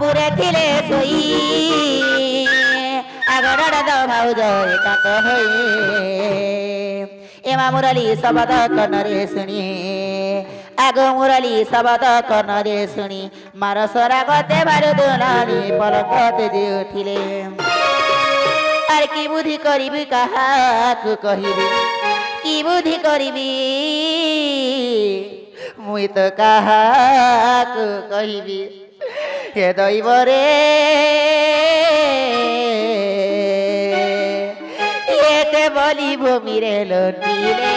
পুরে ଥିଲେ ଶୋଇ আগড় ଭାଉଜ ଏକାନ୍ତ ହୋଇ ଏମା ମୁରଲି ଶବଦ କର୍ଣ୍ଣରେ ଶୁଣି ଆଗ ମୁରଲି ଶବଦ କର୍ଣ୍ଣରେ ଶୁଣି ମାରସରା ଗତେ ବାରୁଦୁଲାନି ପଲକ ତେଜି ଉଠିଲେ ଆରେ କି ବୁଦ୍ଧି କରିବି କାହାକୁ କହିବି କି ବୁଦ୍ଧି କରିବି ମୁଇଁ ତ କାହାକୁ କହିବି हे दैवरे एते बलि भूमि रे लुटिले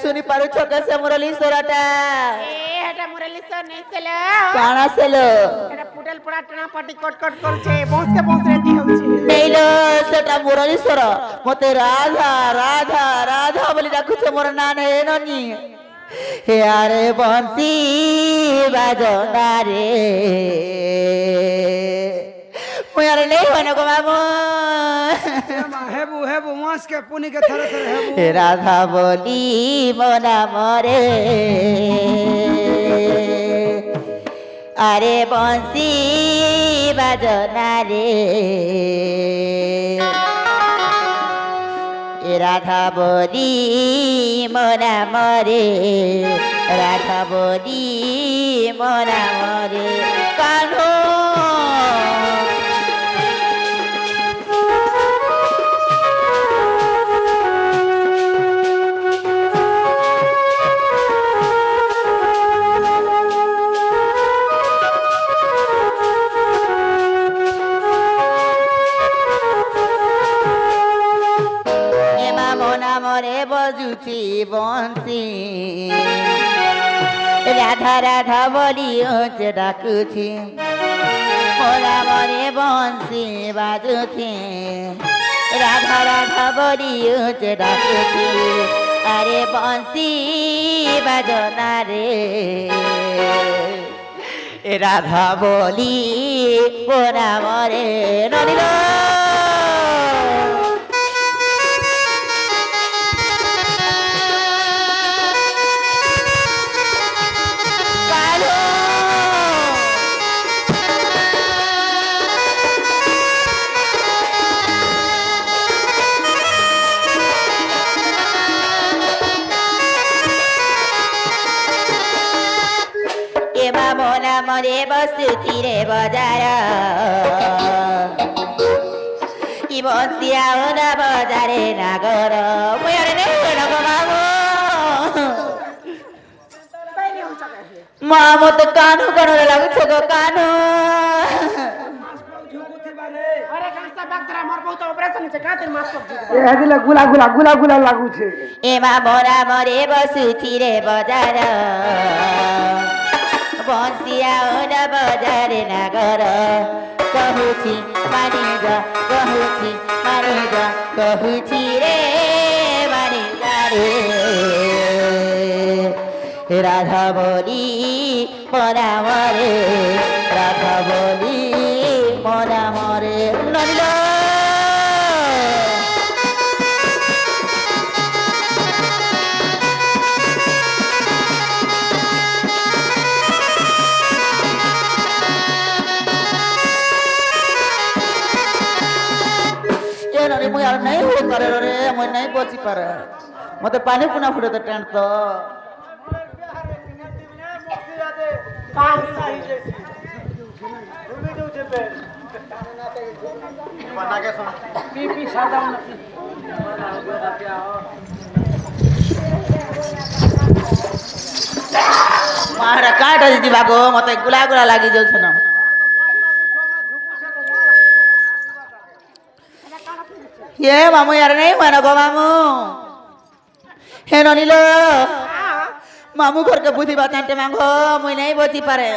सुनी पारू छोका से मुरली सोराटा मुरलीश्वर नहीं चलो काना सेलो एटा पुटल पड़ा टना पटी कट कट करछे बॉस के बॉस रेती होछे नेलो सेटा मुरलीश्वर मते राधा राधा राधा बोली डाकुछे मोर नाम हे ननी हे आरे बंसी बाजना रे मुयार नहीं होने को मामू हेबू हेबू मास के पुनी के थरे थरे हेबू हे राधा बोली मोना मरे अरे बंसी बाजना रे राधा बोली मोना मरे राधा बोली मोना मरे कान्हो मरे बजुची बंसी राधा राधा बोली होचे डाकुची मोरा मरे बंसी बाजुची राधा राधा बोली होचे डाकुची अरे बंसी बाजना रे राधा बोली मोरा मरे ननिलो मरे बसुथिरे बजार कि बसिया होला बजारे नागर मुयारे नै गो मामु मामु त कानु गर्न लाग्छ गो कानु अरे कासा बागदरा मर बहुत ऑपरेशन छ काते मास सब ए हदिला गुला गुला गुला गुला लागु छे एमा मोरा मरे बसुथिरे बजार बंसिया ओना बजारे नागर कहूची मानी जा कहूची मानी जा कहूची रे मानी जा रे राधा बोली मोरा मरे राधा बोली मोरा मरे ननिलो मुझे यार नहीं हो करे रे मुझे नहीं बची पारे मते पानी पुना फुटे तो टेंट तो मारे काट दीदी बागो मते गुला गुला लागी जाउ छन ये मामू यार नहीं मानो गो मामू हे ननिलो मामू घर के बुद्धि बात आंटे मांगो मुई नहीं बची पारे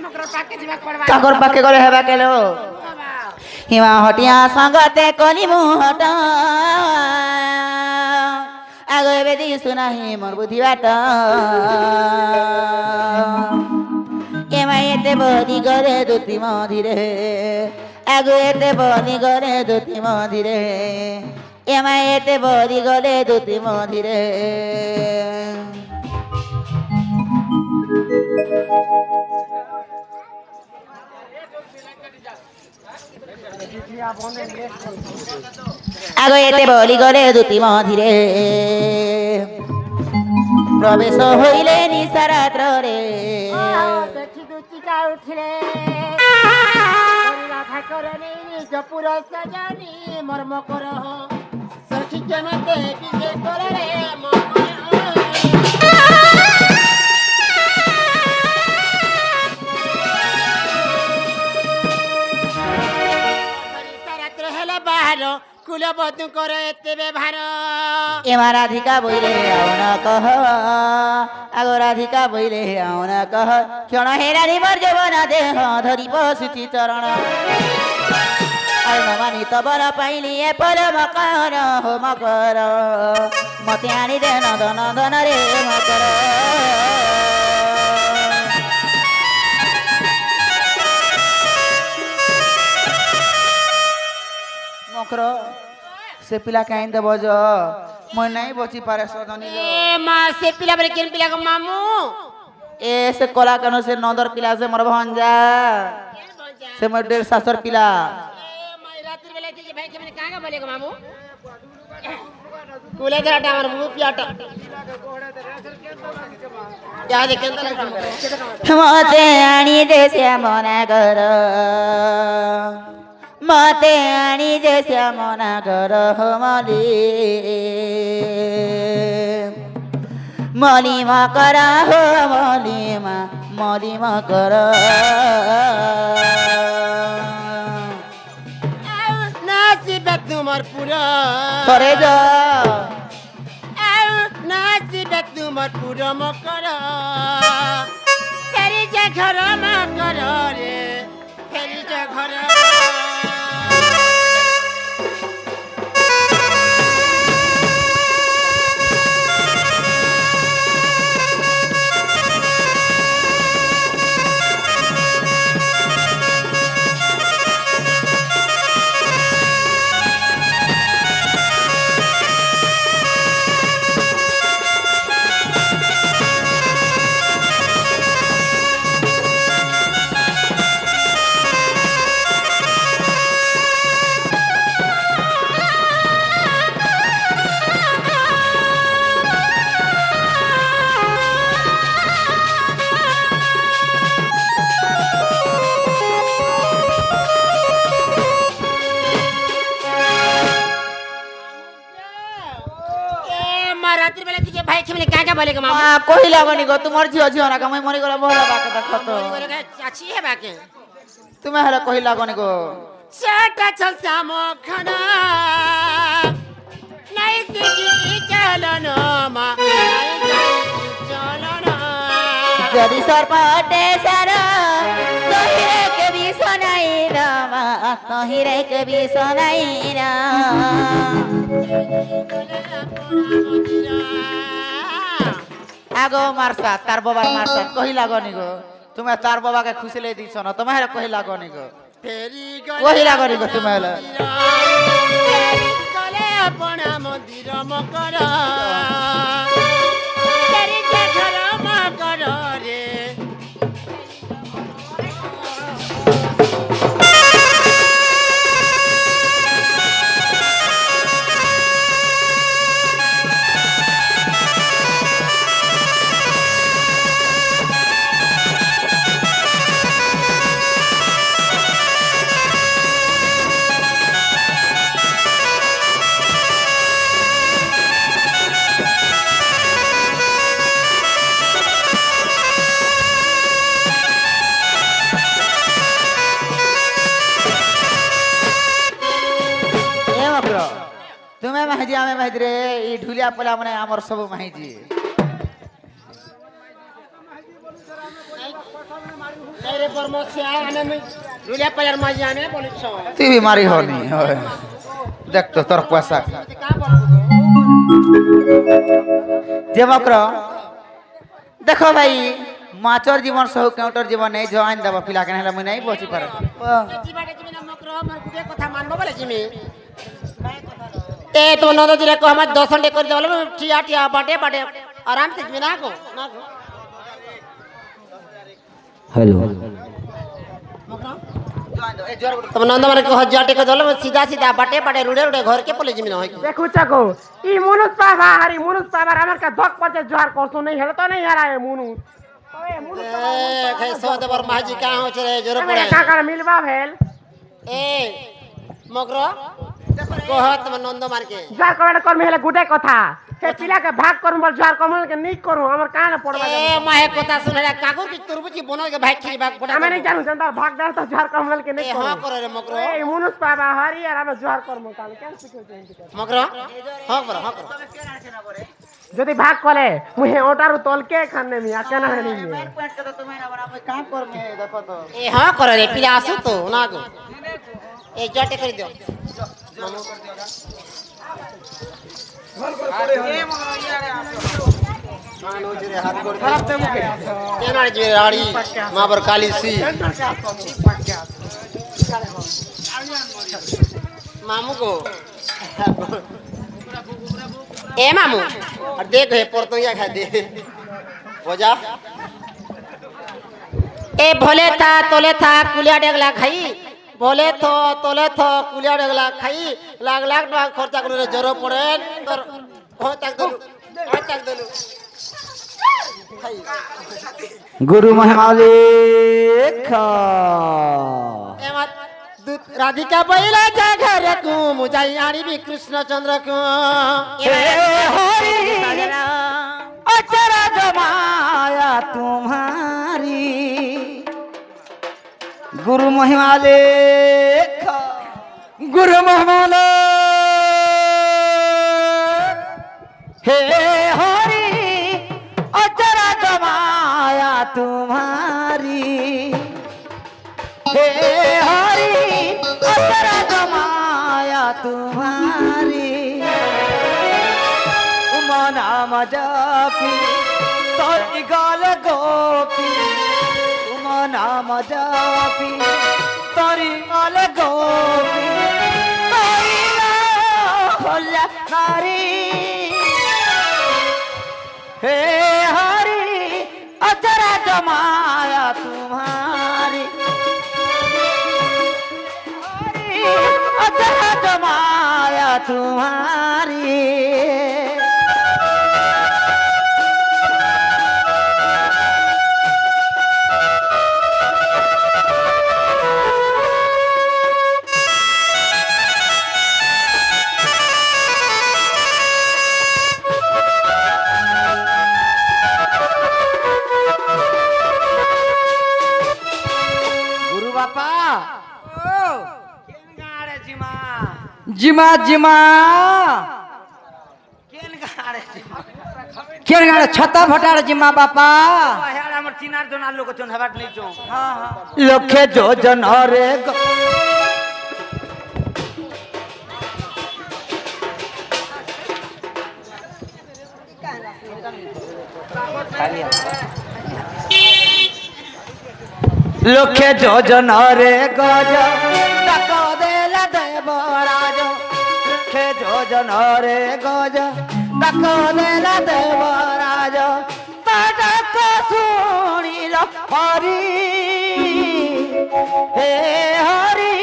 ताकर पाके गले हेबा केलो हिमा हटिया संगते कली मुहट आगो बेदी सुनाही मोर बुद्धि बाट एमा एते बदी गरे दुति मधिरे आगो एते बदी गरे दुति मधिरे एमा एते बदी गरे दुति मधिरे आगो एते बली गले दुति मधिरे प्रवेश होइले निशारात्र रे देखि दुचिका उठिले राधा करनी निज पुर सजानी मर्म कर सखी जनते विजय कर रे कुल बधु कर एते व्यवहार एमा राधिका बोइले आउन कह आगो राधिका बोइले आउन कह क्षण हेरानी मर जवन देह धरि बसुची चरण आइ नमानी तबर पाइली ए पर मकर हो मकर मते आनी दे नदन दन रे मकर मकर से पिला कहीं दे बज मैं नहीं बची पारे सदनी ए मां से पिला बरे केन पिला को मामू ए से कोला कनो से नदर पिला से मोर भंजा से मोर डेढ़ सासर पिला ए मां रात्रि बेला जे भाई के मैंने कहां का बोले को मामू कुले दराटा हमर मुंह पियाटा या जे केन मते आनी दे से मना कर मते आनी दे से मना कर मली मली मा कर हो मली मा कर नासिब तुमर पूरा करे जा नासिब तुमर पूरा मकर तेरी जे घर मकर रे तेरी जे घर देखि मिले क्या क्या बोले के मामा কহিলা গনি গো তোমার ঝিও ঝিও না কামাই মরি গলা বহলা বাকে দেখো তো बोले के चाची है बाके তুমি হেলা কহিলা গনি গো चाटा चल सामो खाना नहीं सीखी चलन मा चलन যদি সরপটে সার তহিরে কবি শোনাই না মা তহিরে কবি শোনাই না আগো মারসা তার বাবার মারসা কহিলা গনি গো তুমি তার বাবাকে খুশিলে দিছ না তুমি হেলা কহিলা গনি গো फेरी কহিলা গনি গো তুমি হেলা गले अपन मंदिर मकर फेरी के घर मकर रे তুমি মাহিজি আমি মাহিজি রে এই ঢুলিয়া পলা মানে আমার সব মাহিজি तेरे पर मत आने में रुलिया पर मजा आने बोली छो তুই भी मारी হনি দেখ তো তোর পয়সা का बोल যে মকর দেখো ভাই মাচর জীবন সহ কাউন্টার জীবন নেই জয়েন দেব পিলা কেন হেলা মুই নাই বসি পারে जीवाटे जिमी न मकर हमर गुडे कथा मानबो बोले जिमी ए तो नदो जिरे को हम 10 घंटे कर देवले टिया टिया बाटे बाटे आराम से जिमी ना को हेलो तब नंद माने को 1000 टे कर देवले सीधा सीधा बाटे बाटे रुडे रुडे घर के पले जिमी न होय देखो चको ई मुनुस पावा हरी मुनुस पावा हमर का धक पचे जोहार करसो नहीं हेल तो नहीं हरा है मुनुस ओए मुनुस ए कैसो देवर माजी का हो छे जरूर मेरे पड़े काका मिलबा भेल ए मकरो कहत मन नंद मार के जोहार करे कर मेले गुडे कथा हे पिला के भाग करू बोल जोहार कमल के नहीं करू हमर कान पड़बा ए माहे कथा सुन रे कागुर की तुरबुजी बनल के भाई खीरी भाग पड़ा हमें नहीं जानू जनता भाग दे तो जोहार कमल के ए नहीं हां करू करे रे मकरो ए मुनुस पावा हरी और हम जोहार कर काल केन सिखो मकरो हां करो हां करो যদি ভাগ করে মুহে ওটারু তলকে খানে মি আকেন না নি কাম করমে দেখো তো ए हां करे रे पिला आसु तो ना को ए जटे कर दियो केना जे राड़ी मां पर काली सी मामू को ए मामू और देख हे परतोया खा दे हो जा ए भोले था तोले था कुलिया डेगला खाई भोले थो तोले थो कुलिया डेगला खाई लाख लाख टका खर्चा करे जरो पड़े तोर हो तक दलु खाई गुरु महिमालिक ए मत राधिका बैला जा घर को मुजाई आनी भी कृष्ण चंद्र को अचरा जमाया तुम्हारी गुरु महिमालिक गुरु महिमालिक हे हरि अचरा जमाया तुम्हारी हे हरि अचरा जमाया तुम्हारी नाम जपी तोरी गाल गोपी तुम नाम जपी तोरी गाल गोपी होला नारी हे हरि अचरा जमाया तुम्हारी हरि अचरा जमाया तुम्हारी কেন গাড়ে জিমা জিমা জিমা কেন গাড়ে জিমা কেন গাড়ে ছতা ভটার জিমা বাপা হেড আমার চিনার জন আর লোক জন হেবাট নিছো লক্ষে যোজন রে লক্ষে যোজন রে গজ ডাক দেলা দেবরাজ লক্ষে যোজন রে গজ ডাক দেলা দেবরাজ তা ডাক শুনিল হরি হে হরি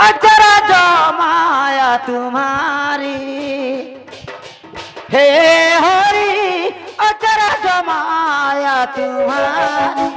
अचरा जो माया तुम्हारी हे हरि अचरा जो माया तुम्हारी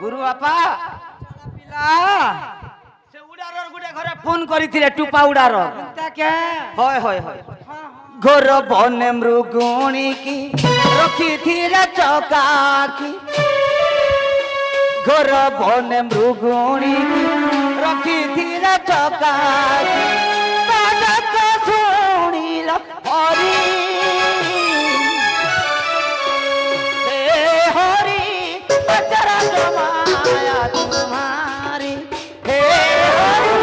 গুরু বাপা সে উড়ারর গুটে ঘরে ফোন করিছিলে টুপা উড়ার হয় হয় হয় ঘোর বনে মৃগুণী কি রখিছিলে চকাকি ঘোর বনে মৃগুণী কি রখিছিলে চকাকি তা ডাক শুনিল হরি हे हरि अचरा जो माया तुम्हारी हे हरि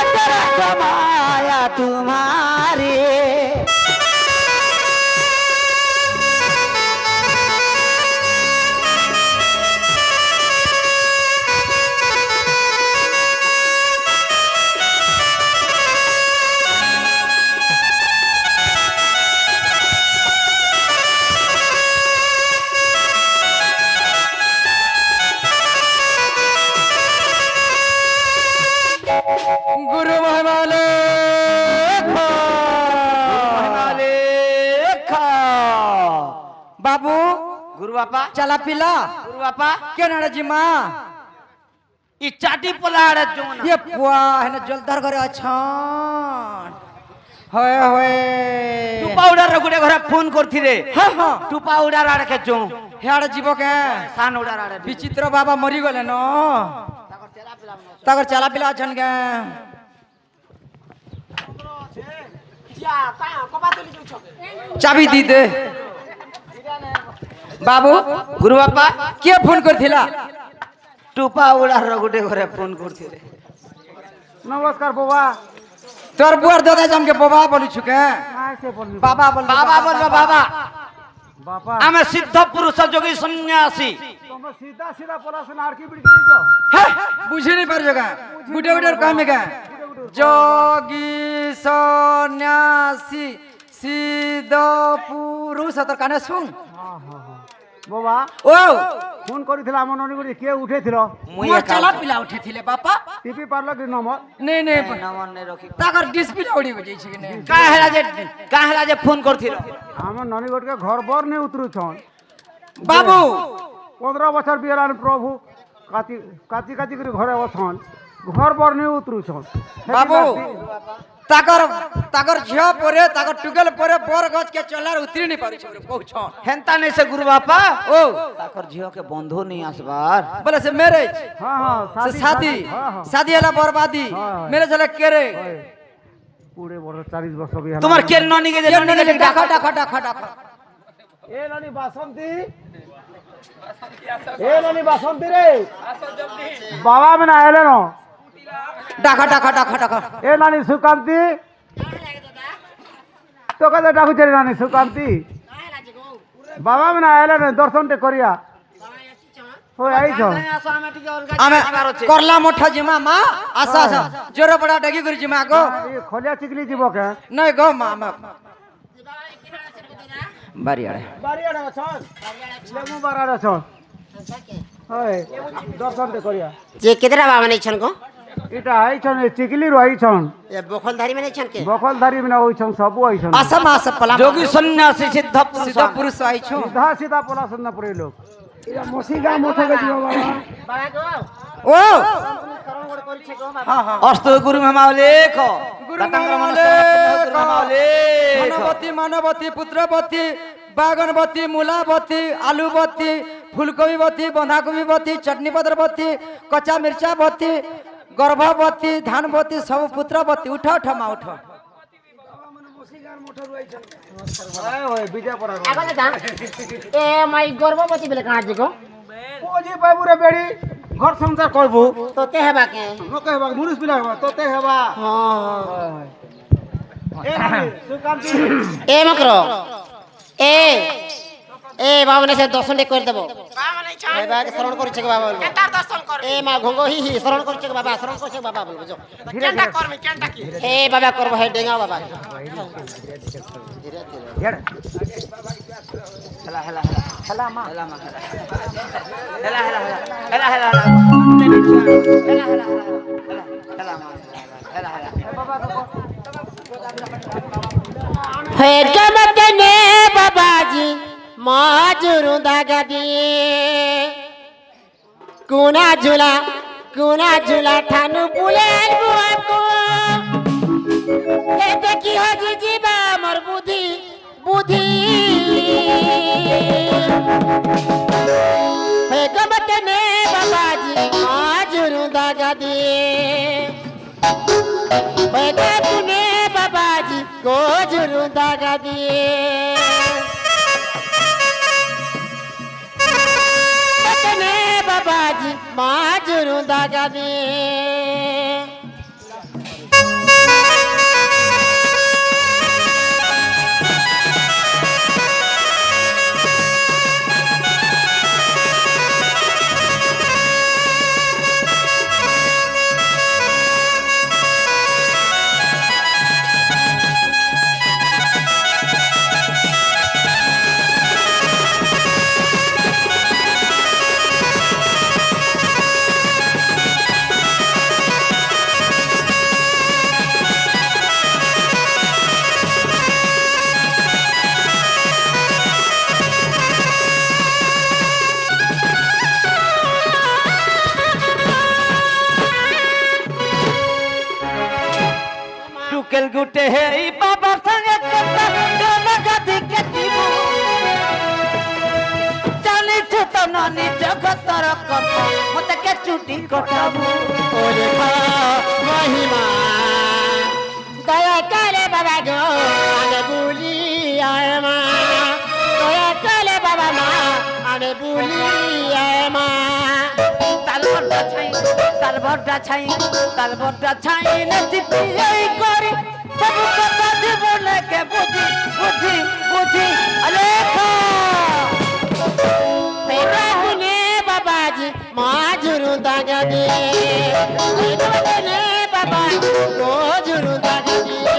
अचरा जो माया तुम्हारी গুরু মহিমালে বাবু गुरु बापा চালা পিলা गुरु बापा কেন আরে জিমা इ चाटी पलाड़ जोन ये पुआ হেনে জলদার ঘরে আছন হয় হয় টুপা উড়ার গুটে ঘরে ফোন করছিলে হ্যাঁ হ্যাঁ টুপা উড়ার আড়ে কেচো হেয়াড়ে জীব কে সান উড়ার আড়ে বিচিত্র বাবা মরি গলে ন তাকর চালা পিলা আছন কে চাবি দি দে বাবু गुरु बापा কে ফোন করছিলা টুপা উড়ার গুটে ঘরে ফোন করছিলে নমস্কার বাবা তোর বুয়ার দাদা জামকে বাবা বলিছু কে নাই সে বলবি বাবা বল বাবা বলবে বাবা বাবা আমি সিদ্ধ পুরুষ যোগী সন্ন্যাসী তোমরা সিধা সিধা পড়াশোনা আর কি বিড়ি দিছো হ্যাঁ বুঝে নি পারছো কা গুটে গুটের কামে কা যোগী সন্ন্যাসী সিদ্ধ পুরুষ তোর কানে শুন বাবা ও ফোন করেছিল আমার ননিগুড়ি কে উঠেছিল মুই মোর একা চালা পিলা উঠেছিলে বাপা টিপি পারলো কি নম্বর নেই নেই নামন নে রখি তাকর ডিসপ্লে উড়ি গেছে কি নে কাহেলা যে ফোন করছিল আমার ননিগুড়কে ঘর বর নিয়ে উতরুছন বাবু 15 বছর বিয়েলান প্রভু কাতি কাতি কাতি করে ঘরে বসন ঘর বর নিয়ে উতরুছন বাবু তাকর তাকর ঝিও পরে তাকর টুকেল পরে বর গছ কে চলার উতরি নি পারিছ কହୁছ হেনতা নেই সে গুরু বাপা ও তাকর ঝিও কে বন্ধু नहीं আসবার বলে সে ম্যারেজ হ্যাঁ হ্যাঁ से शादी शादी है बर्बादी मेरे चले केरे পুরে বড় 40 বছর বিয়ে তোমার কে ননি কে ये नहीं डाका डाका डाका डाका এ ননি বাসন্তী এ ননি বাসন্তী রে বাবা মনে আইলে ন डाका डाका डाका डाका এ নানি সুকান্তি তোকে তো ডাকুছে রে নানি সুকান্তি বাবা মনে আইলে ন দর্শনতে করিয়া ওই আইছ आमे करला मोठा जिमा मा आसा आसा जोर बड़ा डगी करी जिमा गो এই খলিয়া চিকলি যাব কে नहीं गो मा मा बारी आड़े বাড়িয়াড়া ছন লেমু বাড়াড়া ছন হয় দর্শনটা করিয়া যে কেতরা বাবা নেইছন গো এটা আইছন চিকলির আইছন এ বখলধারী মানে নেইছন কে বকলধারী মানে ওইছন সবু আইছন আসাম আসে পলা যোগী সন্ন্যাসী সিদ্ধ পুরুষ আইছো সিধা সিধা পলাশন না পড়ে লোক এটা মসিগা মঠকে দিও বাবা বাবা গো ও শরণ গড় করিছে গো বাবা হ্যাঁ হ্যাঁ অস্তু গুরু মেমালেখ দাতাঙ্গর মানবতী মানবতী পুত্রবতী বাগনবতী মূলাবতী আলুবতী ফুলকোবিবতী বন্ধাকোবিবতী চটনিপত্রবতী কচা মির্চাবতী গর্ভবতী ধানবতী সব পুত্রবতী উঠ উঠ মা উঠ ওই বিজয় পড়া আগলে দা এ মাই গর্ভবতী বলে কাজ গো ওজি বাবুরে বেড়ি ঘর সংসার করবো তোতে হেবা কে নকে হেবা মুনিস বিলা হেবা তোতে হেবা হ্যাঁ এ নানি সুকান্তি এ মকর এ এ বাবা ने से दर्शन दे कर देबो बाबा नै छन बाबा के शरण करिছে गो बाबा केतार दर्शन कर ए मा घंगो हि शरण करिছে गो बाबा शरण करिছে बाबा बोलबो जो केनटा करमे केनटा की ए बाबा करबो हे डेंगा बाबा धीरे धीरे हेला हेला हेला मा हेला मा हेला हेला हेला हेला हेला हेला मा हेला हेला हे गमत ने बाबाजी माजुरु दागा दिए कुना झूला ठानु बुलेल बुआको ए देखी हो जीवा मोर बुद्धि बुद्धि हे गमत ने बाबाजी माजुरु दागा दिए हे गमने बाबाजी गोजुरु दागा दिए बाबाजी माजुरु दागा दिए টুকেল গুটে এই বাবার সঙ্গে কথা গানা গাদি কেটিবু জানিছ তো নানি জগতর কথা মতে কে চুটি কটাবু ओरे खा महिमा दया काले बाबा गो आने बुली आए माँ दया काले बाबा माँ आने बुली आए माँ তালবরটা ছাই নতি পিয়াই করি সব কথা জীবনে কে বুঝি বুঝি বুঝি আলেখা पेटा ने बाबाजी माजुरु दागा दिए पेटा ने बाबाजी गोजुरु दागा दिए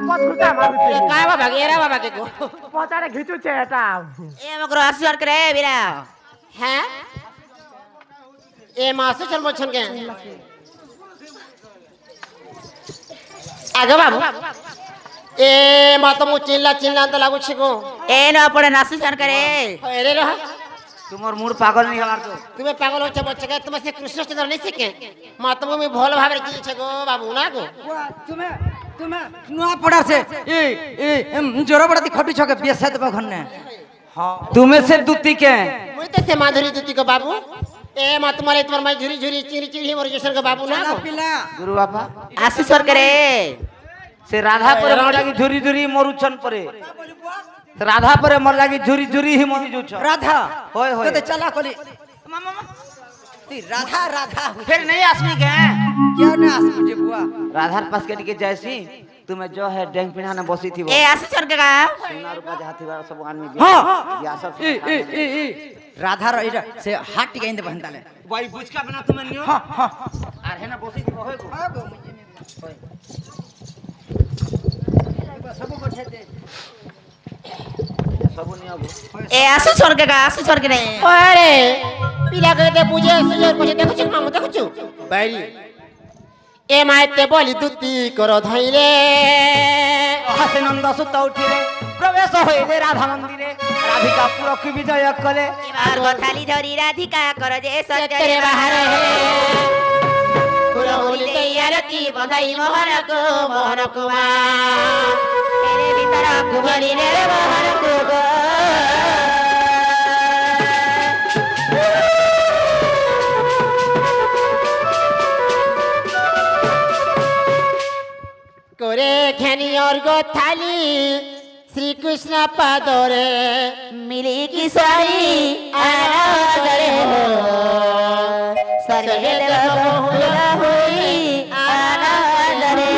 काय बाबा गेरा बाबा के को পচারে ঘিচুছে এটা ए मकरो आशीर्वाद करे बिरा हैं ए मासु चल बोलछन के आगे बाबू ए मा तो मु चिल्ला चिल्ला तो लागु छी को ए न पड़े नासी जान करे अरे रह তোমার মুড পাগল নি হবার তো তুমি পাগল হচ্ছে বলছে কে তুমি সে কৃষ্ণচন্দ্র নেই শিখে মা তুমি আমি ভালো ভাবে চিনছে গো বাবু না গো তুমি তুমি নুয়া পড়াছে জোর পড়াতি খটু ছকে বিয়ে সাথ বখন না হ্যাঁ তুমি সে দুতি কে মুই তো সে মাধুরী দুতি গো বাবু এ মা তোমার মাই ঝুরি ঝুরি চিড়ি চিড়ি মর জসর গো বাবু না গো গুরু বাপা আসি সরকারে সে রাধা পরে মর লাগি ঝুরি ঝুরি মরুছন পরে রাধা পরে মর লাগি ঝুরি ঝুরি হি মরি যুছ রাধা होय होय तो चला कोली मामा ती राधा राधा फिर नहीं आसमी के क्यों ना आस मुझे बुआ राधा पास के जैसी तुम्हें जो है डेंग पिना ने बसी थी वो এ আসি সরকারে सोना रुपया जहाँ थी वो सब आदमी हां या सब राधा रो इरा से हाथ टिका इंदे बहनताले भाई बुझ का बना तुम्हें नियो हां हां अरे है ना बसी थी होय गो होय सब बैठे दे सब नियो এ আসি সরকারে আরে পিলা কইতে বুঝে সুজর কইতে দেখছ মামু দেখছ বাইরি এ মাইতে বলি দুতি কর ধইরে হাসে নন্দ সুত উঠিলে প্রবেশ হইলে রাধা মন্দিরে রাধিকা পুরক বিজয় কলে এবার কথালি ধরি রাধিকা কর যে সরকারে সরকারে বাহারে পুরো হলি তৈয়ারতি বধাই মোহন কুমার তেরে ভিতর কুমারী রে মোহন কুমার করে ঘেনি অর্ঘ থালি শ্রীকৃষ্ণ পাদরে মিলি কিশোরী আনাদরে হো সরে দেব বহুল হই আনাদরে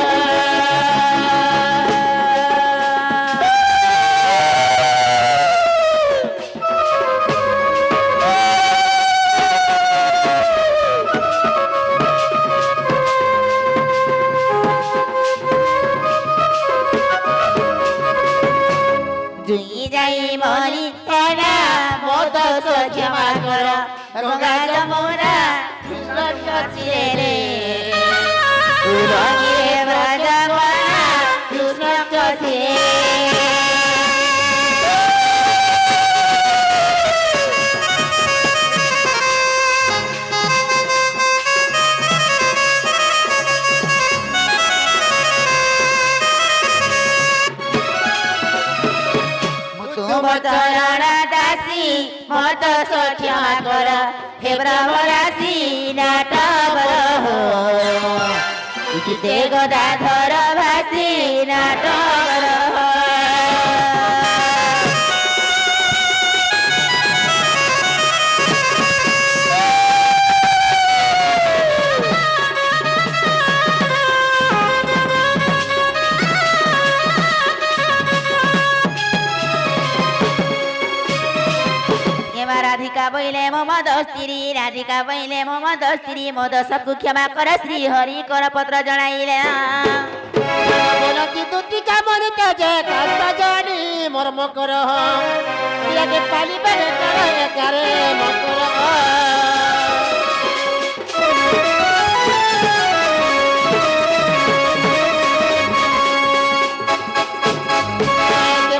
জুই যাই মরি তেনা মোদ ক্ষমা কর গঙ্গা যমুনা কৃষ্ণ চিরে রে রঙিরে ব্রজমনা কৃষ্ণ চিরে চরণ দাসী মত ক্ষমা কর হে ব্রহ্মরাশি নাট বল গীতে গদাধর ভাসি নাট বল রাধিকা বইলে মদ স্ত্রী রাধিকা বইলে মদ স্ত্রী মদ সবকু ক্ষমা কর শ্রী হরি কর পত্র জଣାইলে বলতি দুতি কামন কাজে কাজ জানি মর্ম কর ইয়াকে পালিবারে কর একারে মকর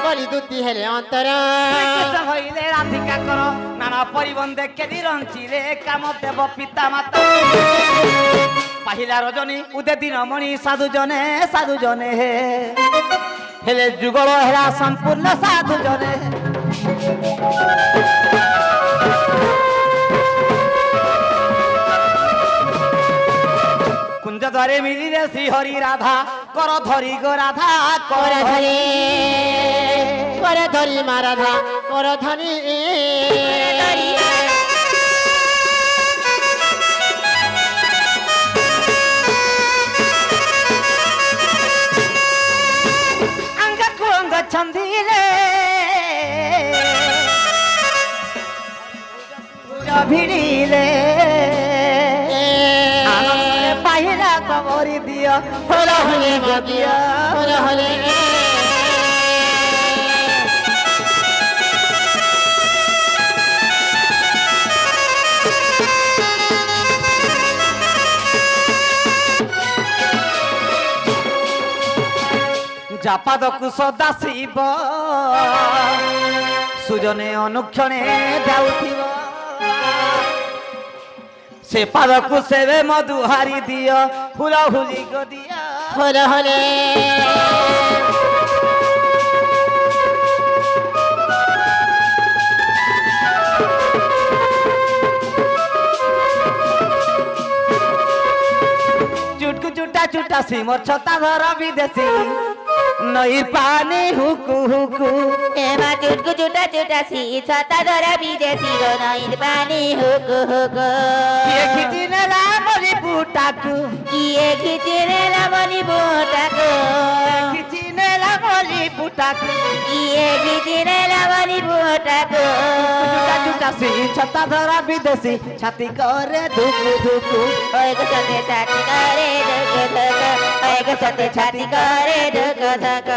বলি দুতি হেলে অন্তর হইলে রাধিকা কর নানা পরিবন্ধে কেদি রঞ্চিলে কাম দেব পিতা মাতা পাহিলা রজনী উদে দিন মণি সাধু জনে হেলে যুগল হেলা সম্পূর্ণ সাধু জনে কুঞ্জ দ্বারে মিলিলে শ্রী হরি রাধা কর ধরি গো রাধা কর ধরি করে ধরি মা রাধা কর ধরি অঙ্গ ছন্দিলে ভিড়িলে পাহিলা কবরি দিও হল হলে দিও হলে হলে জাপাদকু সদা শিব ସୁଜନେ ଅନୁକ୍ଷଣେ ଯାଉଥିବ ସେ ପାଦକୁ ସେବେ ମଧୁ ହାରି ଦିଅ ହୁଲ ହୁଲି ଗଦିଆ হলে হলে চুটকু চুটা চুটা সিমর ছতা ধরা বিদেশি নই পানি হুকু হুকু এমা চুটকু চুটা চুটা সি ছাতা ধরা বিদেশি গো নইন পানি হুক হুক কিয়ে খিচি নেলা মরি বুটাকু কিয়ে খিচিরে লামনি বোটাকো খিচি নেলা মরি বুটাকু কিয়ে খিচিরে লামনি বোটাকো চুটা চুটা সি ছতা ধরা বিদেশি ছাতি করে ধুকু ধুকু ওই গো সাথে ছাতি করে ঢুক ঢুক ওই গো সাথে ছাতি করে ঢুক ঢুক